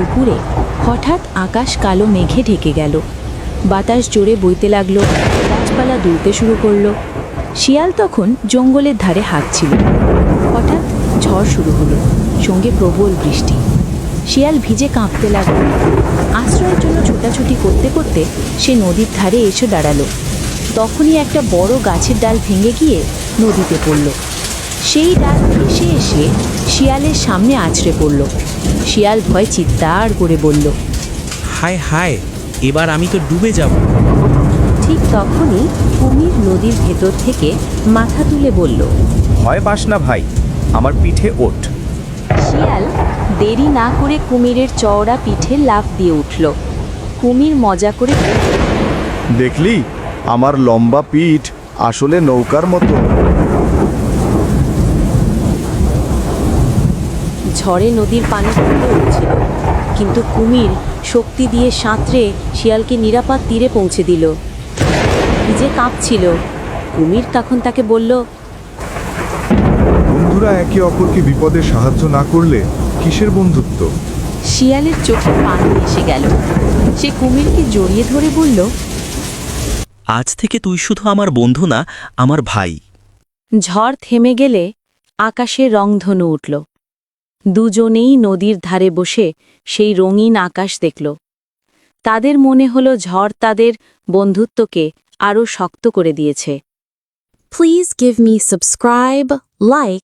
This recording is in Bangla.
দুপুরে হঠাৎ আকাশ কালো মেঘে ঢেকে গেল। বাতাস জোরে বইতে লাগলো, গাছপালা দুলতে শুরু করলো। শিয়াল তখন জঙ্গলের ধারে হাঁটছিল। হঠাৎ ঝড় শুরু হলো, সঙ্গে প্রবল বৃষ্টি। শিয়াল ভিজে কাঁপতে লাগলো। আশ্রয়ের জন্য ছোটাছুটি করতে করতে সে নদীর ধারে এসে দাঁড়ালো। তখনই একটা বড় গাছের ডাল ভেঙে গিয়ে নদীতে পড়ল। সেই ডাল ভেসে এসে শিয়ালের সামনে আছড়ে পড়ল। শিয়াল ভয় চিৎকার করে বলল, হায় হায়, এবার আমি তো ডুবে যাব। ঠিক তখনই কুমির নদীর ভেতর থেকে মাথা তুলে বলল, ভয় পাস না ভাই, আমার পিঠে ওঠ। শিয়াল দেরি না করে কুমিরের চওড়া পিঠে লাফ দিয়ে উঠল। কুমির মজা করে বলল, দেখলি, আমার লম্বা পিঠ আসলে নৌকার মতো। ঝড়ে নদীর পানি ফুটে উঠছিল, কিন্তু কুমির শক্তি দিয়ে সাঁতরে শিয়ালকে নিরাপদ তীরে পৌঁছে দিল। ভিজে কাঁপছিল। কুমির তখন তাকে বলল, বন্ধুরা একে অপরকে বিপদে সাহায্য না করলে কিসের বন্ধুত্ব? শিয়ালের চোখে পানি এসে গেল। সে কুমিরকে জড়িয়ে ধরে বলল, আজ থেকে তুই শুধু আমার বন্ধু না, আমার ভাই। ঝড় থেমে গেলে আকাশে রংধনু উঠল। দুজনেই নদীর ধারে বসে সেই রঙিন আকাশ দেখল। তাদের মনে হলো ঝড় তাদের বন্ধুত্বকে আরও শক্ত করে দিয়েছে। Please give me subscribe, like